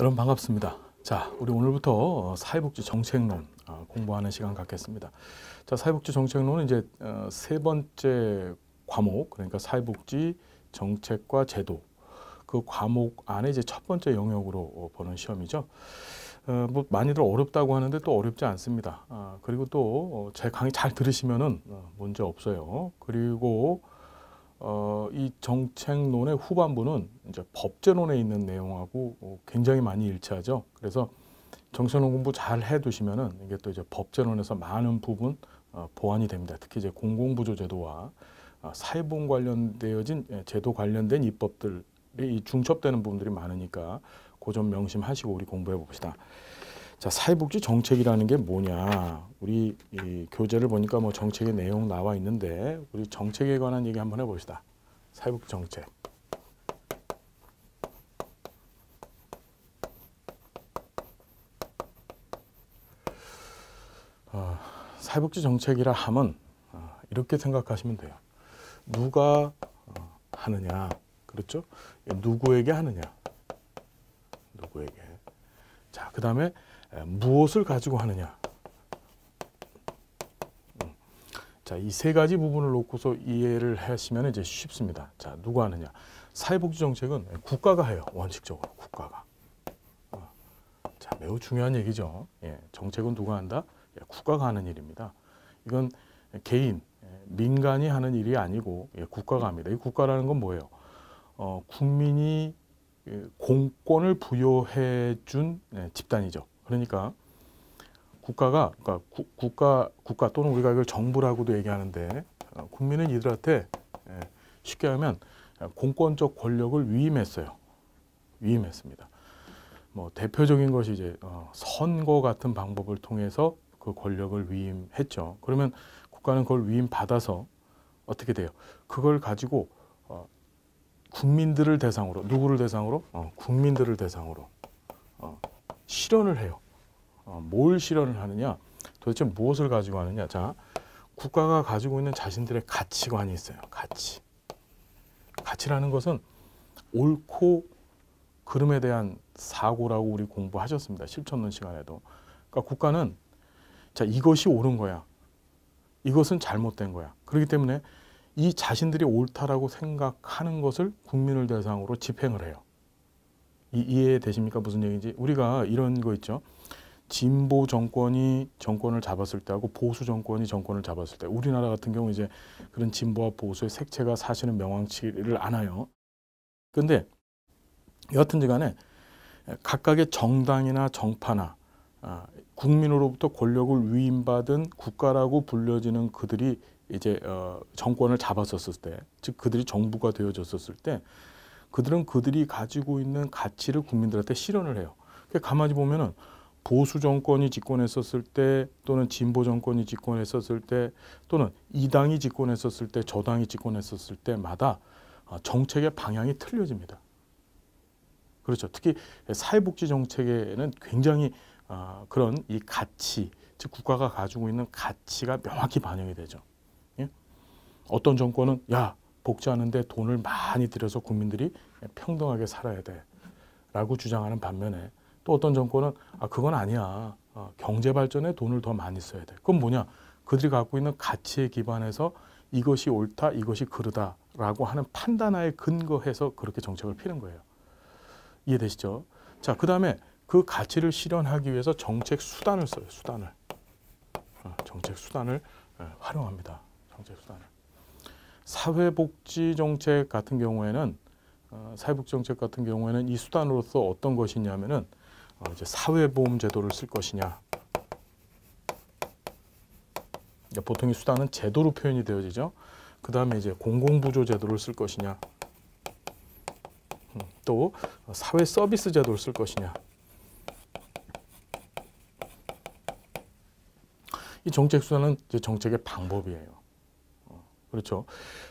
여러분 반갑습니다. 자, 우리 오늘부터 사회복지 정책론 공부하는 시간 갖겠습니다. 자, 사회복지 정책론은 이제 세 번째 과목, 그러니까 사회복지 정책과 제도, 그 과목 안에 이제 첫 번째 영역으로 보는 시험이죠. 뭐 많이들 어렵다고 하는데 또 어렵지 않습니다. 그리고 또 제 강의 잘 들으시면은 문제 없어요. 그리고 이 정책론의 후반부는 이제 법제론에 있는 내용하고 굉장히 많이 일치하죠. 그래서 정책론 공부 잘 해두시면은 이게 또 이제 법제론에서 많은 부분 보완이 됩니다. 특히 이제 공공부조제도와 사회보험 관련되어진 제도 관련된 입법들이 중첩되는 부분들이 많으니까 그 점 명심하시고 우리 공부해 봅시다. 자, 사회복지 정책이라는 게 뭐냐? 우리 이 교재를 보니까 뭐 정책의 내용 나와 있는데 우리 정책에 관한 얘기 한번 해봅시다. 사회복지 정책. 사회복지 정책이라 하면 이렇게 생각하시면 돼요. 누가 하느냐, 그렇죠? 누구에게 하느냐, 누구에게. 자, 그 다음에 무엇을 가지고 하느냐. 자, 이 세 가지 부분을 놓고서 이해를 하시면 이제 쉽습니다. 자, 누가 하느냐. 사회복지 정책은 국가가 해요. 원칙적으로 국가가. 자, 매우 중요한 얘기죠. 예, 정책은 누가 한다? 예, 국가가 하는 일입니다. 이건 개인, 민간이 하는 일이 아니고 국가가 합니다. 이 국가라는 건 뭐예요? 국민이 공권을 부여해 준 집단이죠. 그러니까 국가가, 그러니까 국가 또는 우리가 이걸 정부라고도 얘기하는데 국민은 이들한테 쉽게 하면 공권적 권력을 위임했어요. 위임했습니다. 뭐 대표적인 것이 이제 선거 같은 방법을 통해서 그 권력을 위임했죠. 그러면 국가는 그걸 위임받아서 어떻게 돼요? 그걸 가지고 국민들을 대상으로, 누구를 대상으로? 국민들을 대상으로 실현을 해요. 뭘 실현을 하느냐? 도대체 무엇을 가지고 하느냐? 자, 국가가 가지고 있는 자신들의 가치관이 있어요. 가치. 가치라는 것은 옳고 그름에 대한 사고라고 우리 공부하셨습니다. 실천론 시간에도. 그러니까 국가는 자, 이것이 옳은 거야. 이것은 잘못된 거야. 그렇기 때문에 이 자신들이 옳다라고 생각하는 것을 국민을 대상으로 집행을 해요. 이해되십니까? 무슨 얘기인지. 우리가 이런 거 있죠. 진보 정권이 정권을 잡았을 때하고 보수 정권이 정권을 잡았을 때, 우리나라 같은 경우 이제 그런 진보와 보수의 색채가 사실은 명확치를 않아요. 그런데 여하튼지 간에 각각의 정당이나 정파나 국민으로부터 권력을 위임받은 국가라고 불려지는 그들이 이제 정권을 잡았었을 때, 즉 그들이 정부가 되어졌었을 때 그들은 그들이 가지고 있는 가치를 국민들한테 실현을 해요. 가만히 보면은 보수 정권이 집권했었을 때 또는 진보 정권이 집권했었을 때 또는 이 당이 집권했었을 때 저 당이 집권했었을 때마다 정책의 방향이 틀려집니다. 그렇죠. 특히 사회복지 정책에는 굉장히 그런 이 가치, 즉 국가가 가지고 있는 가치가 명확히 반영이 되죠. 예? 어떤 정권은 야, 복지하는데 돈을 많이 들여서 국민들이 평등하게 살아야 돼 라고 주장하는 반면에 또 어떤 정권은 그건 아니야. 경제 발전에 돈을 더 많이 써야 돼. 그건 뭐냐? 그들이 갖고 있는 가치에 기반해서 이것이 옳다, 이것이 그르다라고 하는 판단하에 근거해서 그렇게 정책을 피는 거예요. 이해되시죠? 자, 그 다음에 그 가치를 실현하기 위해서 정책 수단을 써요. 수단을. 정책 수단을 활용합니다. 정책 수단을. 사회복지 정책 같은 경우에는 이 수단으로서 어떤 것이냐면은 이제 사회보험 제도를 쓸 것이냐. 보통 이 수단은 제도로 표현이 되어지죠. 그 다음에 이제 공공부조 제도를 쓸 것이냐. 또 사회 서비스 제도를 쓸 것이냐. 이 정책 수단은 이제 정책의 방법이에요. 그렇죠.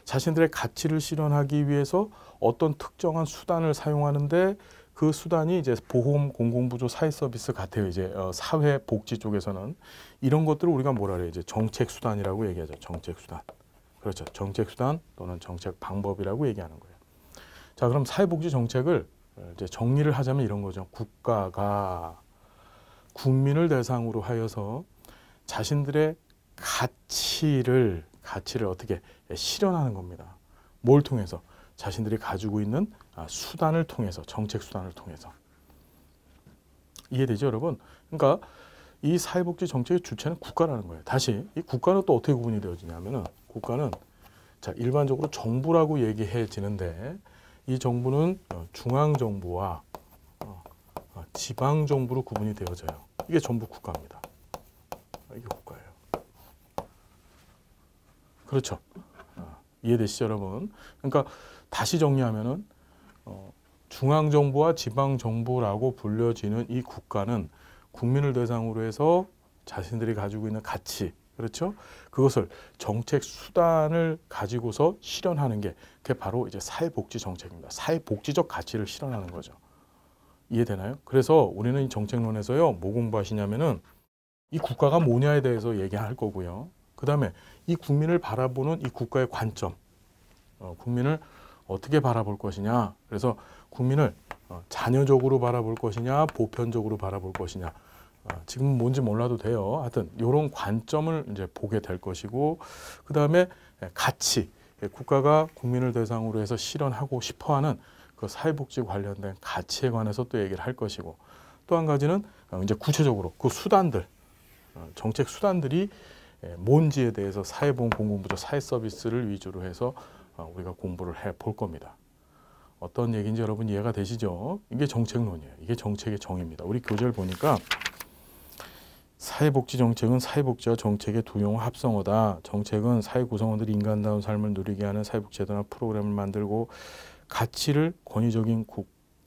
자신들의 가치를 실현하기 위해서 어떤 특정한 수단을 사용하는데 그 수단이 이제 보험, 공공부조, 사회서비스 같아요. 이제 사회복지 쪽에서는 이런 것들을 우리가 뭐라 그래요? 이제 정책수단이라고 얘기하죠. 정책수단. 그렇죠. 정책수단 또는 정책 방법이라고 얘기하는 거예요. 자, 그럼 사회복지 정책을 이제 정리를 하자면 이런 거죠. 국가가 국민을 대상으로 하여서 자신들의 가치를 어떻게 실현하는 겁니다. 뭘 통해서? 자신들이 가지고 있는 수단을 통해서, 정책 수단을 통해서. 이해되죠, 여러분? 그러니까 이 사회복지 정책의 주체는 국가라는 거예요. 다시 이 국가는 또 어떻게 구분이 되어지냐면은, 국가는 자 일반적으로 정부라고 얘기해지는데, 이 정부는 중앙 정부와 지방 정부로 구분이 되어져요. 이게 전부 국가입니다. 이게 국가예요. 그렇죠. 이해되시죠, 여러분? 그러니까 다시 정리하면은 중앙 정부와 지방 정부라고 불려지는 이 국가는 국민을 대상으로 해서 자신들이 가지고 있는 가치, 그렇죠? 그것을 정책 수단을 가지고서 실현하는 게 그게 바로 이제 사회복지 정책입니다. 사회복지적 가치를 실현하는 거죠. 이해되나요? 그래서 우리는 이 정책론에서요, 뭐 공부하시냐면은 이 국가가 뭐냐에 대해서 얘기할 거고요. 그 다음에 이 국민을 바라보는 이 국가의 관점, 국민을 어떻게 바라볼 것이냐. 그래서 국민을 자녀적으로 바라볼 것이냐, 보편적으로 바라볼 것이냐. 지금 뭔지 몰라도 돼요. 하여튼 이런 관점을 이제 보게 될 것이고, 그 다음에 가치, 국가가 국민을 대상으로 해서 실현하고 싶어하는 그 사회복지 관련된 가치에 관해서 또 얘기를 할 것이고, 또 한 가지는 이제 구체적으로 그 수단들, 정책 수단들이 뭔지에 대해서 사회보험공공부조 사회서비스를 위주로 해서 우리가 공부를 해 볼 겁니다. 어떤 얘기인지 여러분 이해가 되시죠? 이게 정책론이에요. 이게 정책의 정의입니다. 우리 교재를 보니까 사회복지 정책은 사회복지와 정책의 두 용어 합성어다. 정책은 사회 구성원들이 인간다운 삶을 누리게 하는 사회복지 제도나 프로그램을 만들고 가치를 권위적인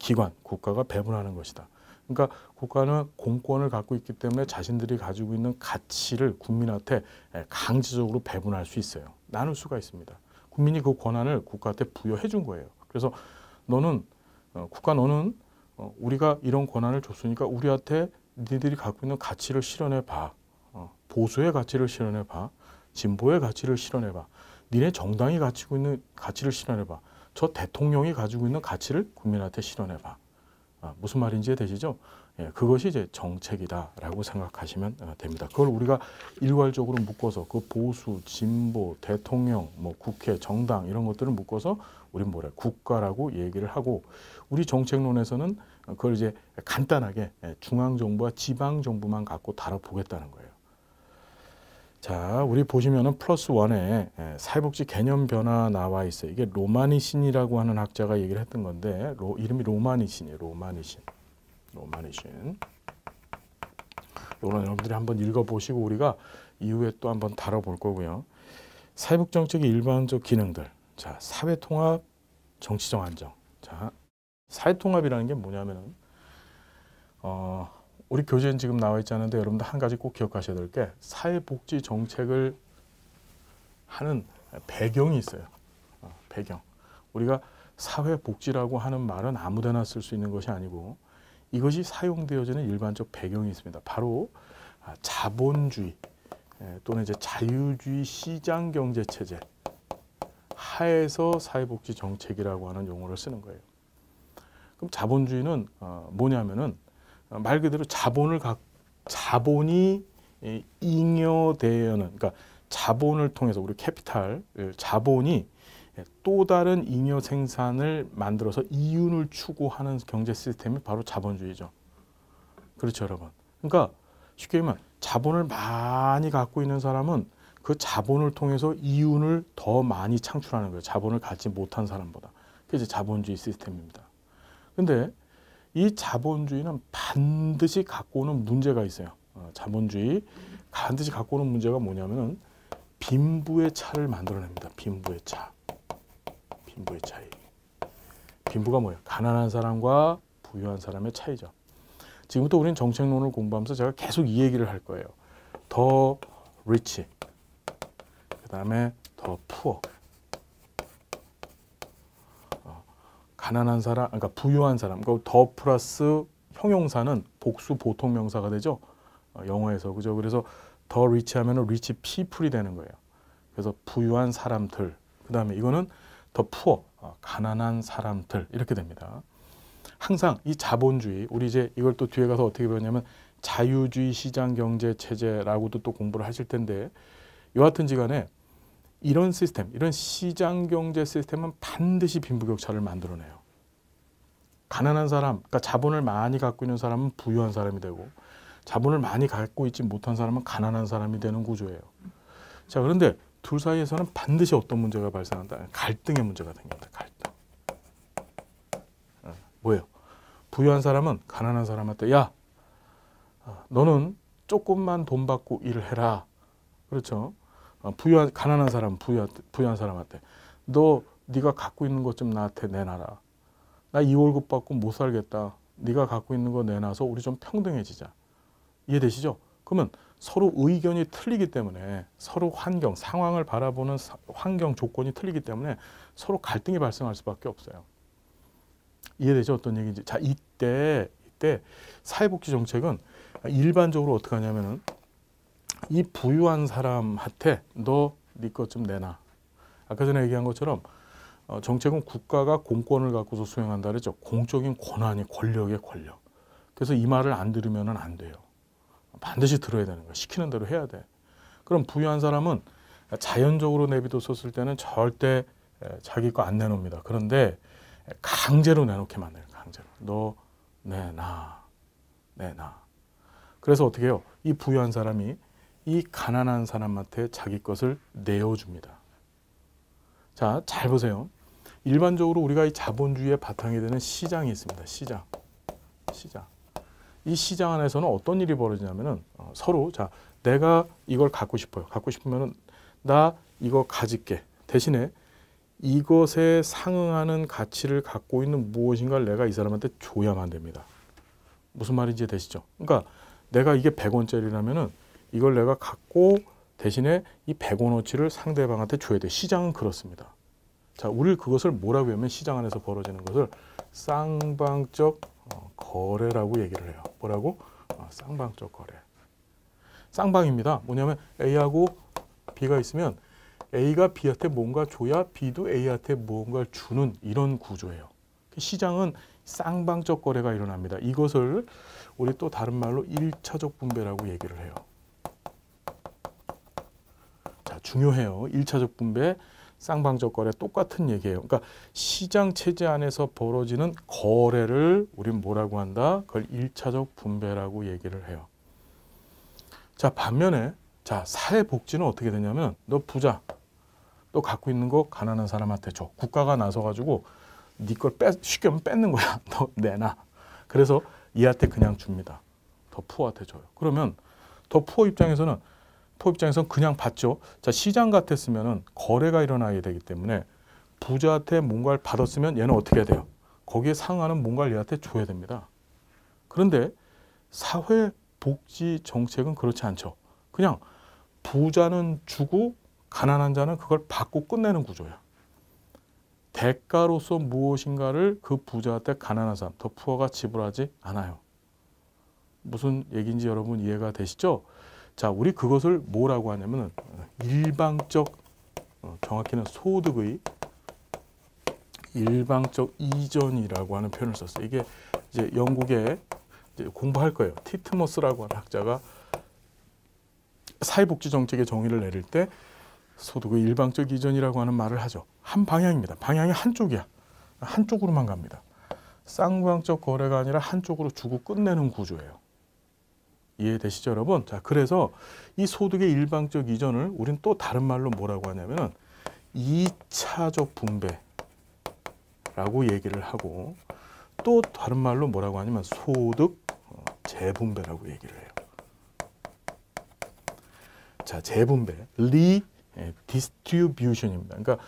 기관, 국가가 배분하는 것이다. 그러니까 국가는 공권을 갖고 있기 때문에 자신들이 가지고 있는 가치를 국민한테 강제적으로 배분할 수 있어요. 나눌 수가 있습니다. 국민이 그 권한을 국가한테 부여해 준 거예요. 그래서 너는 너는 우리가 이런 권한을 줬으니까 우리한테 니들이 갖고 있는 가치를 실현해 봐. 보수의 가치를 실현해 봐. 진보의 가치를 실현해 봐. 니네 정당이 가지고 있는 가치를 실현해 봐. 저 대통령이 가지고 있는 가치를 국민한테 실현해 봐. 무슨 말인지 되시죠? 예, 그것이 이제 정책이다라고 생각하시면 됩니다. 그걸 우리가 일괄적으로 묶어서 그 보수, 진보, 대통령, 뭐 국회, 정당 이런 것들을 묶어서 우리는 뭐래? 국가라고 얘기를 하고, 우리 정책론에서는 그걸 이제 간단하게 중앙 정부와 지방 정부만 갖고 다뤄보겠다는 거예요. 자, 우리 보시면은 플러스 1에 사회복지 개념 변화 나와 있어요. 이게 로마니신이라고 하는 학자가 얘기를 했던 건데, 이름이 로마니신이에요. 로마니신. 이거는 여러분들이 한번 읽어보시고 우리가 이후에 또 한번 다뤄볼 거고요. 사회복지 정책의 일반적 기능들. 자, 사회통합, 정치적 안정. 자, 사회통합이라는 게 뭐냐면은 우리 교재는 지금 나와 있지 않은데 여러분들 한 가지 꼭 기억하셔야 될 게, 사회복지 정책을 하는 배경이 있어요. 배경. 우리가 사회복지라고 하는 말은 아무데나 쓸 수 있는 것이 아니고, 이것이 사용되어지는 일반적 배경이 있습니다. 바로 자본주의 또는 이제 자유주의 시장 경제 체제 하에서 사회복지 정책이라고 하는 용어를 쓰는 거예요. 그럼 자본주의는 뭐냐면은 말 그대로 자본이 잉여되는, 그러니까 자본을 통해서 우리 캐피탈, 자본이 또 다른 잉여 생산을 만들어서 이윤을 추구하는 경제 시스템이 바로 자본주의죠. 그렇죠, 여러분. 그러니까 쉽게 얘기하면 자본을 많이 갖고 있는 사람은 그 자본을 통해서 이윤을 더 많이 창출하는 거예요. 자본을 갖지 못한 사람보다. 그게 이제 자본주의 시스템입니다. 근데 이 자본주의는 반드시 갖고 오는 문제가 있어요. 자본주의 반드시 갖고 오는 문제가 뭐냐면은 빈부의 차를 만들어냅니다. 빈부의 차. 빈부의 차이. 빈부가 뭐예요? 가난한 사람과 부유한 사람의 차이죠. 지금부터 우리는 정책론을 공부하면서 제가 계속 이 얘기를 할 거예요. 더 rich, 그 다음에 더 poor. 가난한 사람, 그러니까 부유한 사람. 더 플러스 형용사는 복수 보통 명사가 되죠. 영어에서, 그죠? 그래서 더 rich 하면은 rich people이 되는 거예요. 그래서 부유한 사람들. 그 다음에 이거는 더 poor, 가난한 사람들 이렇게 됩니다. 항상 이 자본주의, 우리 이제 이걸 또 뒤에 가서 어떻게 배웠냐면 자유주의 시장 경제 체제라고도 또 공부를 하실 텐데, 여하튼지 간에 이런 시스템, 이런 시장 경제 시스템은 반드시 빈부격차를 만들어내요. 가난한 사람, 그러니까 자본을 많이 갖고 있는 사람은 부유한 사람이 되고, 자본을 많이 갖고 있지 못한 사람은 가난한 사람이 되는 구조예요. 자, 그런데 둘 사이에서는 반드시 어떤 문제가 발생한다? 갈등의 문제가 생깁니다. 갈등. 뭐예요? 부유한 사람은 가난한 사람한테, 야, 너는 조금만 돈 받고 일을 해라. 그렇죠? 가난한 사람, 부유한 사람한테, 네가 갖고 있는 것 좀 나한테 내놔라. 나 이 월급 받고 못 살겠다. 네가 갖고 있는 거 내놔서 우리 좀 평등해지자. 이해되시죠? 그러면 서로 의견이 틀리기 때문에, 서로 환경, 상황을 바라보는 환경 조건이 틀리기 때문에 서로 갈등이 발생할 수밖에 없어요. 이해되죠? 어떤 얘기인지. 자, 이때 사회복지 정책은 일반적으로 어떻게 하냐면은, 이 부유한 사람한테 네 것 좀 내놔. 아까 전에 얘기한 것처럼 정책은 국가가 공권을 갖고서 수행한다 그랬죠. 공적인 권한이 권력의 권력. 그래서 이 말을 안 들으면 안 돼요. 반드시 들어야 되는 거야. 시키는 대로 해야 돼. 그럼 부유한 사람은 자연적으로 내비뒀었을 때는 절대 자기 거 안 내놓습니다. 그런데 강제로 내놓게 만들어요. 강제로. 너 내놔. 그래서 어떻게 해요? 이 부유한 사람이 이 가난한 사람한테 자기 것을 내어줍니다. 자, 잘 보세요. 일반적으로 우리가 이 자본주의의 바탕이 되는 시장이 있습니다. 시장. 이 시장 안에서는 어떤 일이 벌어지냐면은 서로, 자, 내가 이걸 갖고 싶어요. 갖고 싶으면은 나 이거 가질게. 대신에 이것에 상응하는 가치를 갖고 있는 무엇인가를 내가 이 사람한테 줘야만 됩니다. 무슨 말인지 되시죠? 그러니까 내가 이게 100원짜리라면은 이걸 내가 갖고 대신에 이 100원어치를 상대방한테 줘야 돼. 시장은 그렇습니다. 자, 우리 그것을 뭐라고 하면, 시장 안에서 벌어지는 것을 쌍방적 거래라고 얘기를 해요. 뭐라고? 쌍방적 거래. 쌍방입니다. 뭐냐면 A하고 B가 있으면 A가 B한테 뭔가 줘야 B도 A한테 뭔가를 주는 이런 구조예요. 시장은 쌍방적 거래가 일어납니다. 이것을 우리 또 다른 말로 1차적 분배라고 얘기를 해요. 자, 중요해요. 1차적 분배, 쌍방적 거래 똑같은 얘기예요. 그러니까 시장 체제 안에서 벌어지는 거래를 우린 뭐라고 한다? 그걸 1차적 분배라고 얘기를 해요. 자, 반면에 자, 사회복지는 어떻게 되냐면, 너 부자, 너 갖고 있는 거 가난한 사람한테 줘. 국가가 나서가지고 네 걸 쉽게 하면 뺏는 거야. 너 내놔. 그래서 얘한테 그냥 줍니다. 더 푸어한테 줘요. 그러면 더 푸어 입장에서는 그냥 받죠. 자, 시장 같았으면은 거래가 일어나야 되기 때문에 부자한테 뭔가를 받았으면 얘는 어떻게 해야 돼요? 거기에 상하는 뭔가를 얘한테 줘야 됩니다. 그런데 사회복지 정책은 그렇지 않죠. 그냥 부자는 주고 가난한 자는 그걸 받고 끝내는 구조야. 대가로서 무엇인가를 그 부자한테 가난한 사람, 더 푸어가 지불하지 않아요. 무슨 얘기인지 여러분 이해가 되시죠? 자, 우리 그것을 뭐라고 하냐면 일방적, 정확히는 소득의 일방적 이전이라고 하는 표현을 썼어요. 이게 이제 영국에 이제 공부할 거예요. 티트머스라고 하는 학자가 사회복지 정책의 정의를 내릴 때 소득의 일방적 이전이라고 하는 말을 하죠. 한 방향입니다. 방향이 한쪽이야. 한쪽으로만 갑니다. 쌍방적 거래가 아니라 한쪽으로 주고 끝내는 구조예요. 이해되시죠, 여러분? 자, 그래서 이 소득의 일방적 이전을 우린 또 다른 말로 뭐라고 하냐면은 2차적 분배라고 얘기를 하고, 또 다른 말로 뭐라고 하냐면 소득 재분배라고 얘기를 해요. 자, 재분배, 리디스트리뷰션입니다. 그러니까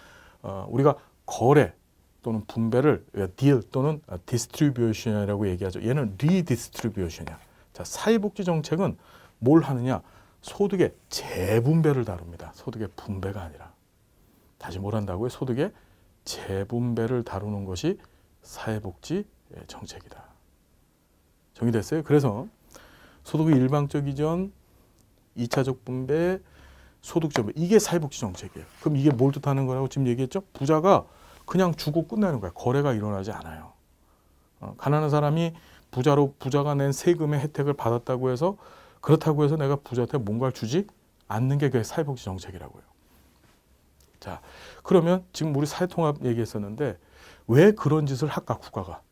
우리가 거래 또는 분배를 딜 또는 디스트리뷰션이라고 얘기하죠. 얘는 리디스트리뷰션이야. 자, 사회복지 정책은 뭘 하느냐? 소득의 재분배를 다룹니다. 소득의 분배가 아니라. 다시 뭘 한다고요? 소득의 재분배를 다루는 것이 사회복지 정책이다. 정의됐어요? 그래서 소득의 일방적 이전, 2차적 분배, 소득 재분배, 이게 사회복지 정책이에요. 그럼 이게 뭘 뜻하는 거라고 지금 얘기했죠? 부자가 그냥 주고 끝내는 거야. 거래가 일어나지 않아요. 가난한 사람이 부자가 낸 세금의 혜택을 받았다고 해서 그렇다고 해서 내가 부자한테 뭔가를 주지 않는 게 그게 사회복지 정책이라고요. 자, 그러면 지금 우리 사회통합 얘기했었는데 왜 그런 짓을 할까 국가가?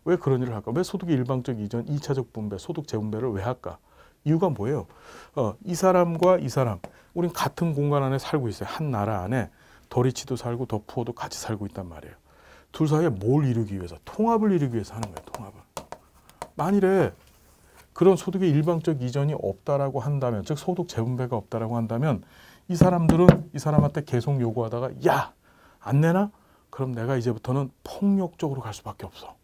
왜 그런 일을 할까? 왜 소득의 일방적 이전, 2차적 분배, 소득 재분배를 왜 할까? 이유가 뭐예요? 이 사람과 이 사람, 우린 같은 공간 안에 살고 있어요. 한 나라 안에 더 리치도 살고 더 푸어도 같이 살고 있단 말이에요. 둘 사이에 뭘 이루기 위해서? 통합을 이루기 위해서 하는 거예요. 통합을. 만일에 그런 소득의 일방적 이전이 없다라고 한다면, 즉 소득 재분배가 없다라고 한다면 이 사람들은 이 사람한테 계속 요구하다가 야, 안 내나? 그럼 내가 이제부터는 폭력적으로 갈 수밖에 없어.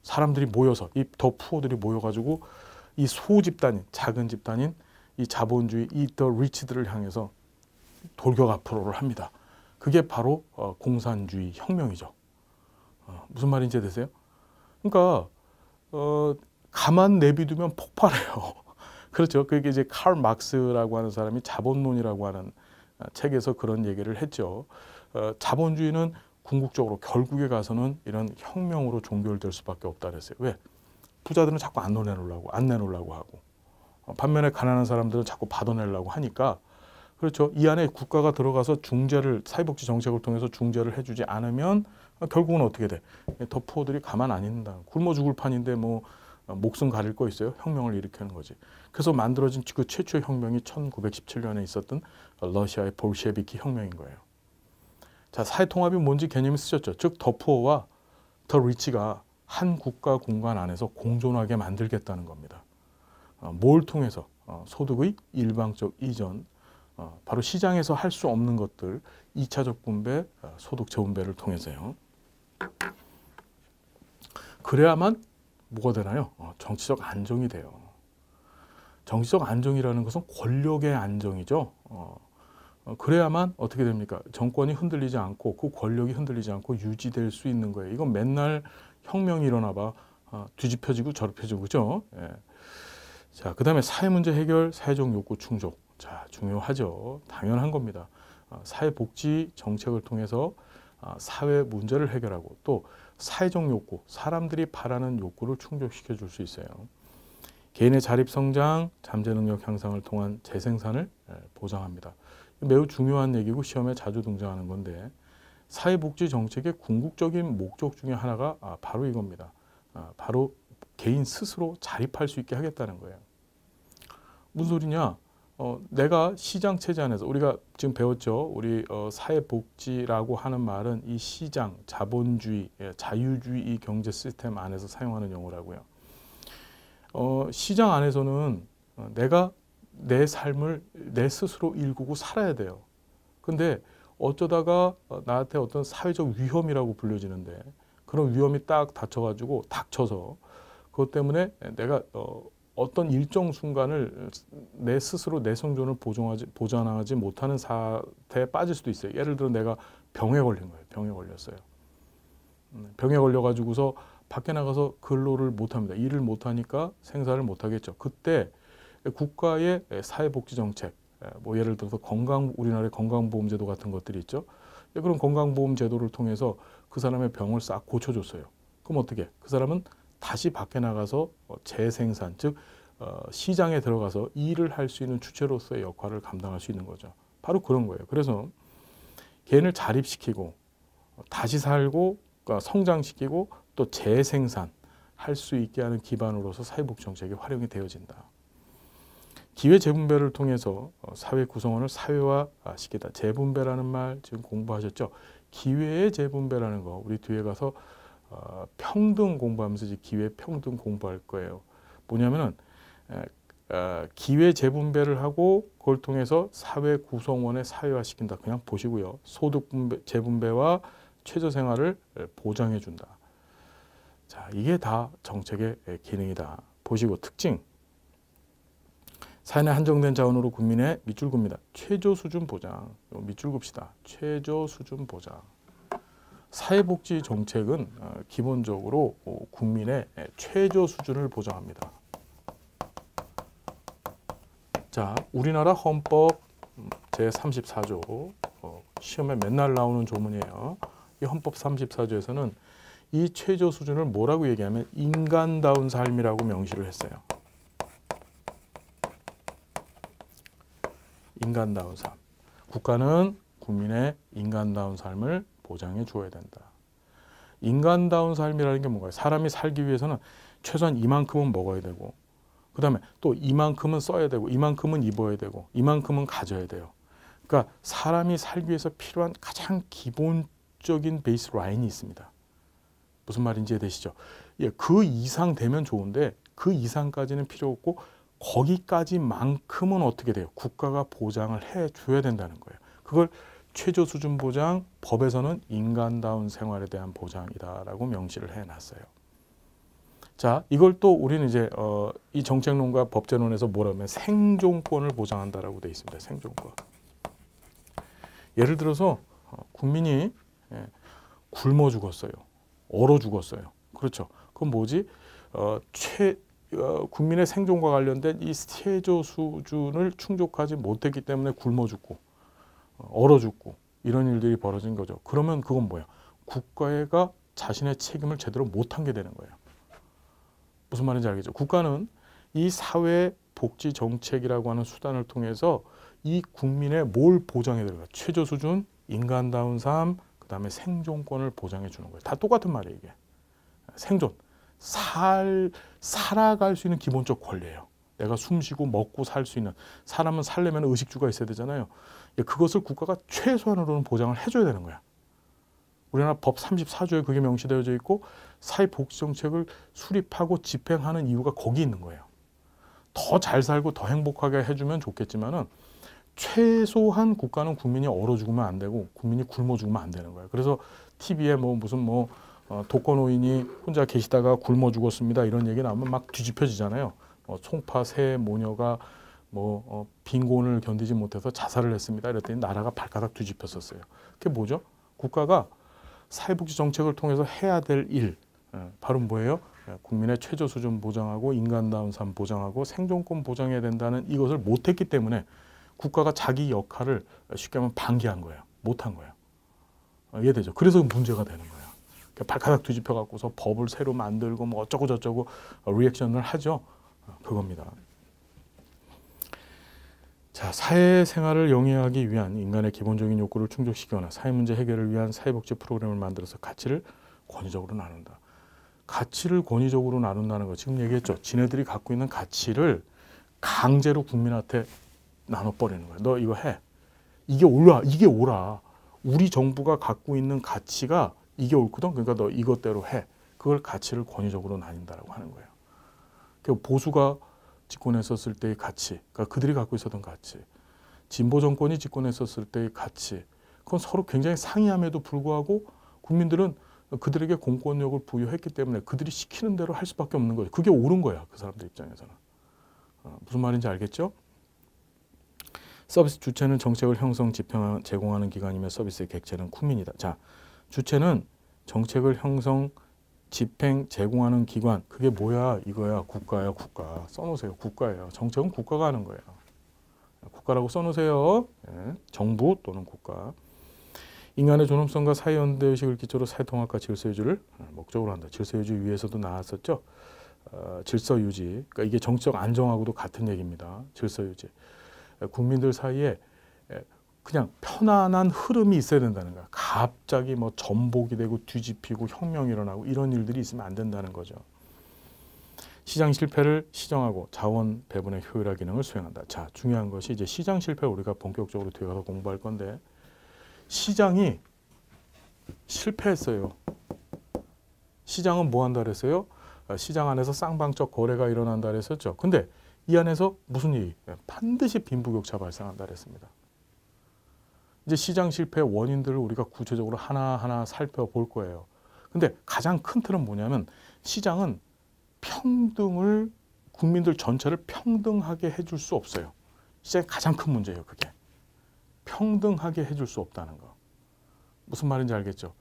사람들이 모여서 이 더 푸어들이 모여가지고 이 소집단인 작은 집단인 이 자본주의 이 더 리치들을 향해서 돌격 앞으로를 합니다. 그게 바로 공산주의 혁명이죠. 무슨 말인지 되세요? 그러니까 가만 내비두면 폭발해요. 그렇죠. 그게 이제 칼 막스라고 하는 사람이 자본론이라고 하는 책에서 그런 얘기를 했죠. 자본주의는 궁극적으로 결국에 가서는 이런 혁명으로 종결될 수밖에 없다 그랬어요. 왜? 부자들은 자꾸 안 내놓으려고 하고 반면에 가난한 사람들은 자꾸 받아내려고 하니까 그렇죠. 이 안에 국가가 들어가서 중재를 사회복지 정책을 통해서 중재를 해주지 않으면 결국은 어떻게 돼? 더 푸어들이 가만 안 있는다. 굶어 죽을 판인데 뭐 목숨 가릴 거 있어요? 혁명을 일으키는 거지. 그래서 만들어진 그 최초의 혁명이 1917년에 있었던 러시아의 볼셰비키 혁명인 거예요. 자, 사회통합이 뭔지 개념이 쓰셨죠. 즉 더 푸어와 더 리치가 한 국가 공간 안에서 공존하게 만들겠다는 겁니다. 뭘 통해서? 소득의 일방적 이전, 바로 시장에서 할 수 없는 것들, 2차적 분배, 소득 재분배를 통해서요. 그래야만 뭐가 되나요? 정치적 안정이 돼요. 정치적 안정이라는 것은 권력의 안정이죠. 그래야만 어떻게 됩니까? 정권이 흔들리지 않고 그 권력이 흔들리지 않고 유지될 수 있는 거예요. 이건 맨날 혁명이 일어나 봐 뒤집혀지고 저럽혀지고 그죠? 예. 자, 그다음에 사회 문제 해결, 사회적 욕구 충족. 자, 중요하죠. 당연한 겁니다. 사회복지 정책을 통해서 사회 문제를 해결하고 또 사회적 욕구, 사람들이 바라는 욕구를 충족시켜 줄 수 있어요. 개인의 자립성장, 잠재능력 향상을 통한 재생산을 보장합니다. 매우 중요한 얘기고 시험에 자주 등장하는 건데 사회복지 정책의 궁극적인 목적 중에 하나가 바로 이겁니다. 바로 개인 스스로 자립할 수 있게 하겠다는 거예요. 무슨 소리냐? 내가 시장 체제 안에서 우리가 지금 배웠죠. 우리 사회복지라고 하는 말은 이 시장, 자본주의, 자유주의 이 경제 시스템 안에서 사용하는 용어라고요. 시장 안에서는 내가 내 삶을 내 스스로 일구고 살아야 돼요. 근데 어쩌다가 나한테 어떤 사회적 위험이라고 불려지는데 그런 위험이 딱 닥쳐서 그것 때문에 내가 어떤 일정 순간을 내 스스로 내 생존을 보장하지 못하는 사태에 빠질 수도 있어요. 예를 들어 내가 병에 걸린 거예요. 병에 걸렸어요. 병에 걸려가지고서 밖에 나가서 근로를 못합니다. 일을 못하니까 생사를 못하겠죠. 그때 국가의 사회복지 정책, 뭐 예를 들어서 우리나라의 건강보험제도 같은 것들이 있죠. 그런 건강보험제도를 통해서 그 사람의 병을 싹 고쳐줬어요. 그럼 어떻게? 그 사람은 다시 밖에 나가서 재생산, 즉 시장에 들어가서 일을 할 수 있는 주체로서의 역할을 감당할 수 있는 거죠. 바로 그런 거예요. 그래서 개인을 자립시키고 다시 살고 성장시키고 또 재생산 할 수 있게 하는 기반으로서 사회복지 정책이 활용이 되어진다. 기회 재분배를 통해서 사회 구성원을 사회화시키다. 재분배라는 말 지금 공부하셨죠? 기회의 재분배라는 거 우리 뒤에 가서 평등 공부하면서 이제 기회 평등 공부할 거예요. 뭐냐면은 기회 재분배를 하고 그걸 통해서 사회 구성원의 사회화시킨다. 그냥 보시고요. 소득 재분배와 최저생활을 보장해 준다. 자, 이게 다 정책의 기능이다. 보시고 특징. 사회는 한정된 자원으로 국민의 밑줄급니다. 최저 수준 보장. 밑줄급시다. 최저 수준 보장. 사회복지 정책은 기본적으로 국민의 최저 수준을 보장합니다. 자, 우리나라 헌법 제34조 시험에 맨날 나오는 조문이에요. 이 헌법 34조에서는 이 최저 수준을 뭐라고 얘기하면 인간다운 삶이라고 명시를 했어요. 인간다운 삶. 국가는 국민의 인간다운 삶을 보장해 주어야 된다. 인간다운 삶이라는 게 뭔가요? 사람이 살기 위해서는 최소한 이만큼은 먹어야 되고, 그 다음에 또 이만큼은 써야 되고, 이만큼은 입어야 되고, 이만큼은 가져야 돼요. 그러니까 사람이 살기 위해서 필요한 가장 기본적인 베이스 라인이 있습니다. 무슨 말인지 이해되시죠? 예, 그 이상 되면 좋은데 그 이상까지는 필요 없고 거기까지만큼은 어떻게 돼요? 국가가 보장을 해줘야 된다는 거예요. 그걸 최저 수준 보장, 법에서는 인간다운 생활에 대한 보장이다라고 명시를 해놨어요. 자, 이걸 또 우리는 이제 이 정책론과 법제론에서 뭐라고 하면 생존권을 보장한다라고 돼 있습니다. 생존권. 예를 들어서 국민이 굶어 죽었어요. 얼어 죽었어요. 그렇죠. 그건 뭐지? 국민의 생존과 관련된 이 최저 수준을 충족하지 못했기 때문에 굶어 죽고 얼어 죽고 이런 일들이 벌어진 거죠. 그러면 그건 뭐야? 국가가 자신의 책임을 제대로 못한 게 되는 거예요. 무슨 말인지 알겠죠? 국가는 이 사회 복지 정책이라고 하는 수단을 통해서 이 국민의 뭘 보장해 드려요? 최저 수준, 인간다운 삶, 그 다음에 생존권을 보장해 주는 거예요. 다 똑같은 말이에요, 이게. 생존, 살아갈 수 있는 기본적 권리예요. 내가 숨쉬고 먹고 살 수 있는, 사람은 살려면 의식주가 있어야 되잖아요. 그것을 국가가 최소한으로는 보장을 해줘야 되는 거야. 우리나라 법 34조에 그게 명시되어져 있고 사회복지정책을 수립하고 집행하는 이유가 거기 있는 거예요. 더 잘 살고 더 행복하게 해주면 좋겠지만은 최소한 국가는 국민이 얼어 죽으면 안 되고 국민이 굶어 죽으면 안 되는 거예요. 그래서 TV에 무슨 독거노인이 혼자 계시다가 굶어 죽었습니다 이런 얘기 나오면 막 뒤집혀지잖아요. 송파 새 모녀가 빈곤을 견디지 못해서 자살을 했습니다. 이랬더니 나라가 발가락 뒤집혔었어요. 그게 뭐죠? 국가가 사회복지 정책을 통해서 해야 될 일, 바로 뭐예요? 국민의 최저 수준 보장하고 인간다운 삶 보장하고 생존권 보장해야 된다는 이것을 못했기 때문에 국가가 자기 역할을 쉽게 하면 방기한 거예요. 못한 거예요. 이해되죠? 그래서 문제가 되는 거예요. 발가락 뒤집혀 갖고서 법을 새로 만들고 어쩌고 저쩌고 리액션을 하죠. 그겁니다. 자, 사회생활을 영위하기 위한 인간의 기본적인 욕구를 충족시키거나 사회문제 해결을 위한 사회복지 프로그램을 만들어서 가치를 권위적으로 나눈다. 가치를 권위적으로 나눈다는 거 지금 얘기했죠. 지네들이 갖고 있는 가치를 강제로 국민한테 나눠버리는 거야. 너 이거 해. 이게 옳아. 우리 정부가 갖고 있는 가치가 이게 옳거든. 그러니까 너 이것대로 해. 그걸 가치를 권위적으로 나뉜다라고 하는 거예요. 보수가 집권했었을 때의 가치, 그러니까 그들이 갖고 있었던 가치, 진보 정권이 집권했었을 때의 가치, 그건 서로 굉장히 상이함에도 불구하고 국민들은 그들에게 공권력을 부여했기 때문에 그들이 시키는 대로 할 수밖에 없는 거예요. 그게 옳은 거야, 그 사람들 입장에서는. 무슨 말인지 알겠죠? 서비스 주체는 정책을 형성, 집행, 제공하는 기관이며 서비스의 객체는 국민이다. 자, 주체는 정책을 형성, 집행, 제공하는 기관. 그게 뭐야? 이거야. 국가야, 국가. 써놓으세요. 국가예요. 정책은 국가가 하는 거예요. 국가라고 써놓으세요. 네. 정부 또는 국가. 인간의 존엄성과 사회연대의식을 기초로 사회통합과 질서유지를 목적으로 한다. 질서유지 위에서도 나왔었죠. 질서유지. 그러니까 이게 정치적 안정하고도 같은 얘기입니다. 질서유지. 국민들 사이에 그냥 편안한 흐름이 있어야 된다는 거야. 갑자기 전복이 되고 뒤집히고 혁명이 일어나고 이런 일들이 있으면 안 된다는 거죠. 시장 실패를 시정하고 자원 배분의 효율화 기능을 수행한다. 자, 중요한 것이 이제 시장 실패를 우리가 본격적으로 뒤에 가서 공부할 건데 시장이 실패했어요. 시장은 뭐 한다 그랬어요? 시장 안에서 쌍방적 거래가 일어난다 그랬었죠. 근데 이 안에서 무슨 일이? 반드시 빈부격차 발생한다 그랬습니다. 이제 시장 실패의 원인들을 우리가 구체적으로 하나하나 살펴볼 거예요. 근데 가장 큰 틀은 뭐냐면 시장은 평등을 국민들 전체를 평등하게 해줄 수 없어요. 시장의 가장 큰 문제예요. 그게. 평등하게 해줄 수 없다는 거. 무슨 말인지 알겠죠?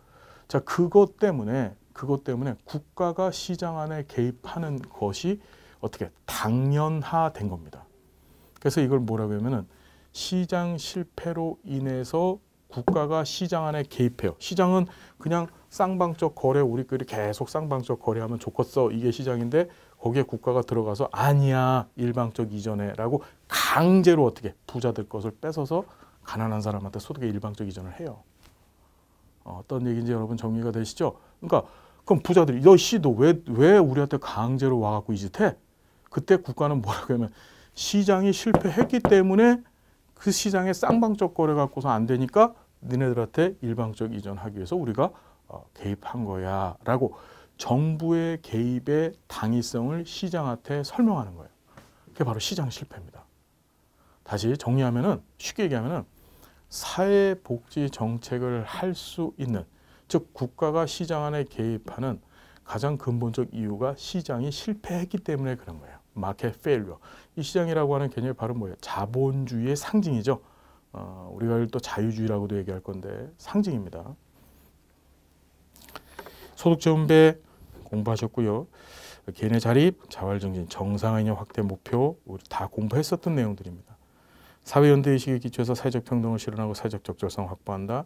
자, 그것 때문에 국가가 시장 안에 개입하는 것이 어떻게 당연화된 겁니다. 그래서 이걸 뭐라고 하면은 시장 실패로 인해서 국가가 시장 안에 개입해요. 시장은 그냥 쌍방적 거래, 우리끼리 계속 쌍방적 거래하면 좋겠어. 이게 시장인데 거기에 국가가 들어가서 아니야, 일방적 이전해 라고 강제로 어떻게 부자들 것을 뺏어서 가난한 사람한테 소득의 일방적 이전을 해요. 어떤 얘기인지 여러분 정리가 되시죠? 그러니까 그럼 부자들이 너 왜 우리한테 강제로 와갖고 이 짓 해? 그때 국가는 뭐라고 하면 시장이 실패했기 때문에 그 시장에 쌍방적 거래 갖고서 안 되니까 니네들한테 일방적 이전하기 위해서 우리가 개입한 거야 라고 정부의 개입의 당위성을 시장한테 설명하는 거예요. 그게 바로 시장 실패입니다. 다시 정리하면은, 쉽게 얘기하면은 사회복지 정책을 할 수 있는, 즉 국가가 시장 안에 개입하는 가장 근본적 이유가 시장이 실패했기 때문에 그런 거예요. 마켓 페일리어. 이 시장이라고 하는 개념이 바로 뭐예요? 자본주의의 상징이죠. 우리가 이걸 또 자유주의라고도 얘기할 건데 상징입니다. 소득분배 공부하셨고요. 개인의 자립, 자활정신, 정상인의 확대 목표 우리 다 공부했었던 내용들입니다. 사회연대의식에 기초해서 사회적 평등을 실현하고 사회적 적절성 확보한다.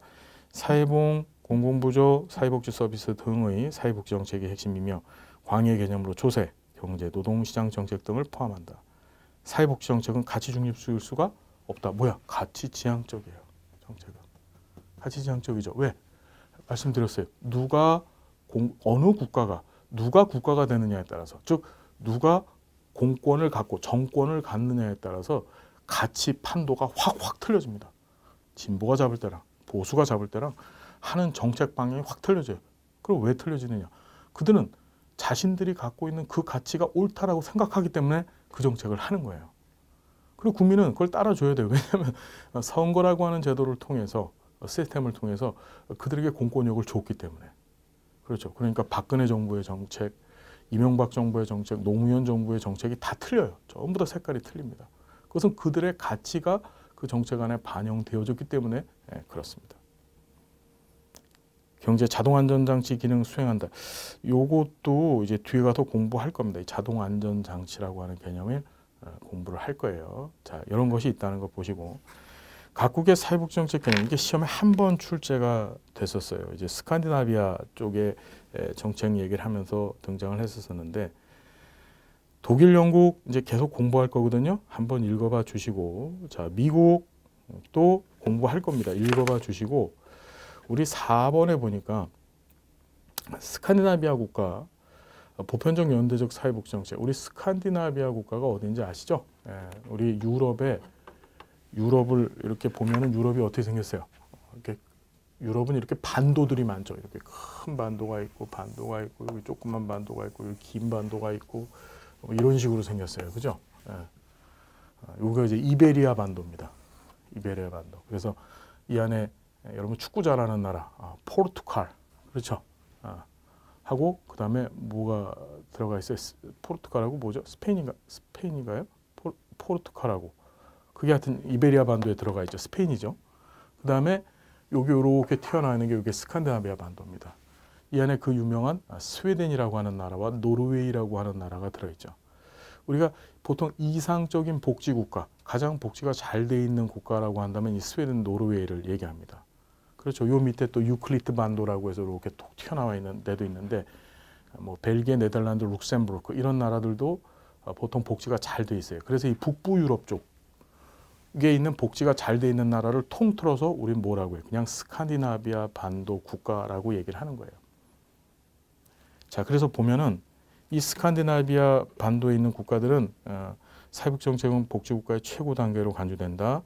사회봉, 공공부조, 사회복지 서비스 등의 사회복지 정책의 핵심이며 광의 개념으로 조세, 경제, 노동시장 정책 등을 포함한다. 사회복지 정책은 가치 중립일 수가 없다. 뭐야? 가치 지향적이에요. 정책은. 가치 지향적이죠. 왜? 말씀드렸어요. 어느 국가가 누가 국가가 되느냐에 따라서, 즉 누가 공권을 갖고 정권을 갖느냐에 따라서 가치 판도가 확 틀려집니다. 진보가 잡을 때랑 보수가 잡을 때랑 하는 정책 방향이 확 틀려져요. 그럼 왜 틀려지느냐? 그들은 자신들이 갖고 있는 그 가치가 옳다라고 생각하기 때문에 그 정책을 하는 거예요. 그리고 국민은 그걸 따라줘야 돼요. 왜냐하면 선거라고 하는 제도를 통해서, 시스템을 통해서 그들에게 공권력을 줬기 때문에. 그렇죠. 그러니까 박근혜 정부의 정책, 이명박 정부의 정책, 노무현 정부의 정책이 다 틀려요. 전부 다 색깔이 틀립니다. 그것은 그들의 가치가 그 정책 안에 반영되어졌기 때문에 그렇습니다. 경제 자동안전장치 기능 수행한다. 요것도 이제 뒤에 가서 공부할 겁니다. 이 자동안전장치라고 하는 개념을 공부를 할 거예요. 자, 이런 것이 있다는 거 보시고, 각국의 사회복지정책 개념, 이게 시험에 한 번 출제가 됐었어요. 이제 스칸디나비아 쪽의 정책 얘기를 하면서 등장을 했었는데, 독일, 영국 이제 계속 공부할 거거든요. 한번 읽어봐 주시고, 자, 미국도 공부할 겁니다. 읽어봐 주시고, 우리 4번에 보니까 스칸디나비아 국가 보편적 연대적 사회복지 정책, 우리 스칸디나비아 국가가 어딘지 아시죠? 우리 유럽을 이렇게 보면은 유럽이 어떻게 생겼어요? 이렇게 유럽은 이렇게 반도들이 많죠. 이렇게 큰 반도가 있고 여기 조그만 반도가 있고 여기 긴 반도가 있고 이런 식으로 생겼어요. 그죠? 여기가 이제 이베리아 반도입니다. 이베리아 반도. 그래서 이 안에 여러분 축구 잘하는 나라, 포르투갈, 그렇죠? 하고 그 다음에 뭐가 들어가 있어요? 포르투갈하고 뭐죠? 스페인인가요? 포르투갈하고 그게 하여튼 이베리아 반도에 들어가 있죠. 스페인이죠. 그 다음에 여기 이렇게 튀어나와 있는 게 이게 스칸디나비아 반도입니다. 이 안에 그 유명한 스웨덴이라고 하는 나라와 노르웨이라고 하는 나라가 들어있죠. 우리가 보통 이상적인 복지국가, 가장 복지가 잘 돼 있는 국가라고 한다면 이 스웨덴, 노르웨이를 얘기합니다. 그렇죠. 요 밑에 또 유클리트 반도라고 해서 이렇게 톡 튀어나와 있는 데도 있는데, 뭐 벨기에, 네덜란드, 룩셈부르크 이런 나라들도 보통 복지가 잘 돼 있어요. 그래서 이 북부 유럽 쪽에 있는 복지가 잘 돼 있는 나라를 통틀어서 우리는 뭐라고 해요? 그냥 스칸디나비아 반도 국가라고 얘기를 하는 거예요. 자, 그래서 보면은 이 스칸디나비아 반도에 있는 국가들은 사회복지정책은 복지국가의 최고 단계로 간주된다.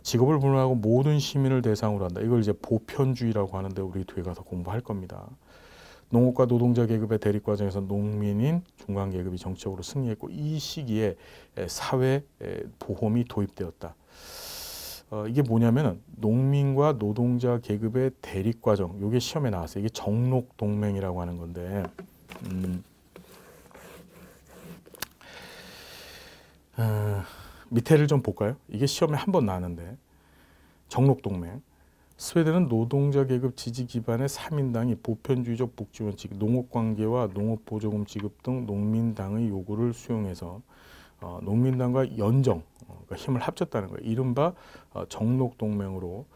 직업을 불문하고 모든 시민을 대상으로 한다. 이걸 이제 보편주의라고 하는데 우리 뒤에 가서 공부할 겁니다. 농업과 노동자 계급의 대립 과정에서 농민인 중간 계급이 정치적으로 승리했고 이 시기에 사회 보험이 도입되었다. 이게 뭐냐면은 농민과 노동자 계급의 대립 과정. 이게 시험에 나왔어요. 이게 정록 동맹이라고 하는 건데. 밑에를 좀 볼까요? 이게 시험에 한 번 나왔는데 정록동맹. 스웨덴은 노동자 계급 지지 기반의 3인당이 보편주의적 복지 원칙, 농업관계와 농업보조금 지급 등 농민당의 요구를 수용해서 농민당과 연정, 그러니까 힘을 합쳤다는 거예요. 이른바 정록동맹으로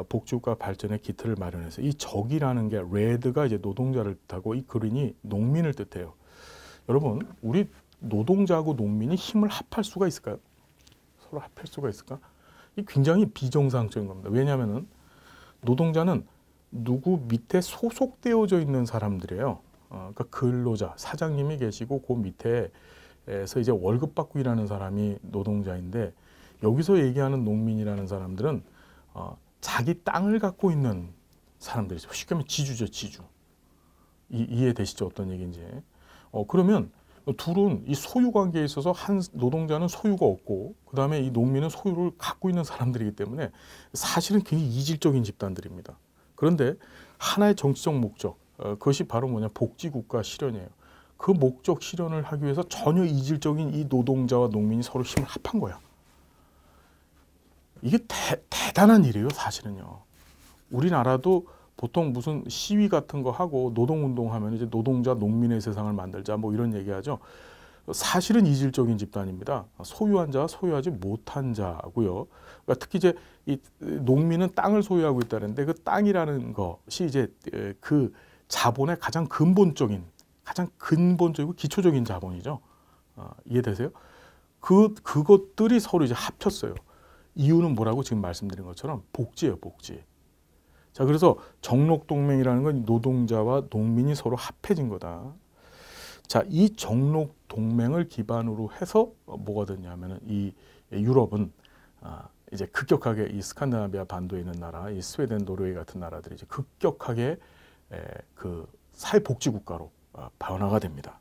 복지국가 발전의 기틀을 마련해서 이 적이라는 게 레드가 이제 노동자를 뜻하고 이 그린이 농민을 뜻해요. 여러분, 우리 노동자하고 농민이 힘을 합할 수가 있을까요? 서로 합할 수가 있을까? 이 굉장히 비정상적인 겁니다. 왜냐하면은 노동자는 누구 밑에 소속되어져 있는 사람들이에요. 그러니까 근로자, 사장님이 계시고 그 밑에서 이제 월급 받고 일하는 사람이 노동자인데, 여기서 얘기하는 농민이라는 사람들은 자기 땅을 갖고 있는 사람들이죠. 쉽게 말하면 지주죠, 지주. 이해되시죠? 어떤 얘기인지. 그러면 둘은 이 소유 관계에 있어서 한 노동자는 소유가 없고 그 다음에 이 농민은 소유를 갖고 있는 사람들이기 때문에 사실은 굉장히 이질적인 집단들입니다. 그런데 하나의 정치적 목적, 그것이 바로 뭐냐, 복지국가 실현이에요. 그 목적 실현을 하기 위해서 전혀 이질적인 이 노동자와 농민이 서로 힘을 합한 거야. 이게 대단한 일이에요, 사실은요. 우리나라도 보통 무슨 시위 같은 거 하고 노동운동 하면 이제 노동자, 농민의 세상을 만들자 뭐 이런 얘기하죠. 사실은 이질적인 집단입니다. 소유한 자와 소유하지 못한 자고요. 그러니까 특히 이제 이 농민은 땅을 소유하고 있다는데 그 땅이라는 것이 이제 그 자본의 가장 근본적이고 기초적인 자본이죠. 이해되세요? 그것들이 서로 이제 합쳤어요. 이유는 뭐라고 지금 말씀드린 것처럼 복지예요, 복지. 자, 그래서 정록동맹이라는 건 노동자와 농민이 서로 합해진 거다. 자, 이 정록동맹을 기반으로 해서 뭐가 됐냐면은 이 유럽은 이제 급격하게 이 스칸디나비아 반도에 있는 나라, 이 스웨덴, 노르웨이 같은 나라들이 이제 급격하게 그 사회복지국가로 변화가 됩니다.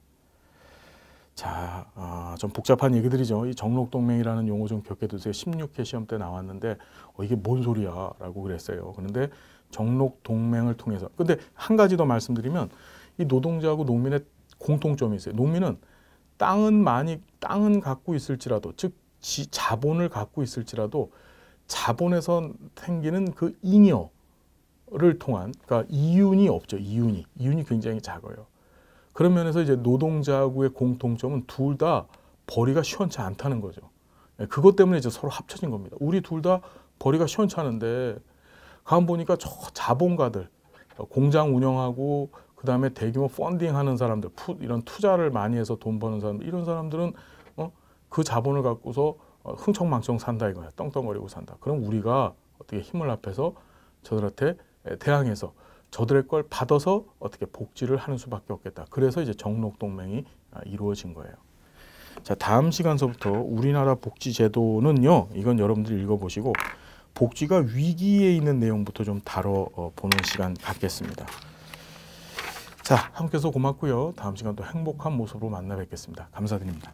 자, 좀 복잡한 얘기들이죠. 이 정록동맹이라는 용어 좀 기억해두세요. 16회 시험 때 나왔는데 이게 뭔 소리야 라고 그랬어요. 그런데 정록동맹을 통해서, 근데 한 가지 더 말씀드리면 이 노동자하고 농민의 공통점이 있어요. 농민은 땅은 갖고 있을지라도, 즉 자본을 갖고 있을지라도 자본에서 생기는 그 잉여를 통한, 그러니까 이윤이 없죠. 이윤이 굉장히 작아요. 그런 면에서 이제 노동자하고의 공통점은 둘 다 벌이가 시원치 않다는 거죠. 그것 때문에 이제 서로 합쳐진 겁니다. 우리 둘 다 벌이가 시원치 않은데 가만 보니까 저 자본가들, 공장 운영하고 그 다음에 대규모 펀딩하는 사람들, 이런 투자를 많이 해서 돈 버는 사람들, 이런 사람들은 그 자본을 갖고서 흥청망청 산다 이거야. 떵떵거리고 산다. 그럼 우리가 어떻게 힘을 합해서 저들한테 대항해서 저들의 걸 받아서 어떻게 복지를 하는 수밖에 없겠다. 그래서 이제 정록동맹이 이루어진 거예요. 자, 다음 시간서부터 우리나라 복지제도는요, 이건 여러분들이 읽어보시고 복지가 위기에 있는 내용부터 좀 다뤄보는 시간 갖겠습니다. 자, 함께해서 고맙고요. 다음 시간 또 행복한 모습으로 만나 뵙겠습니다. 감사드립니다.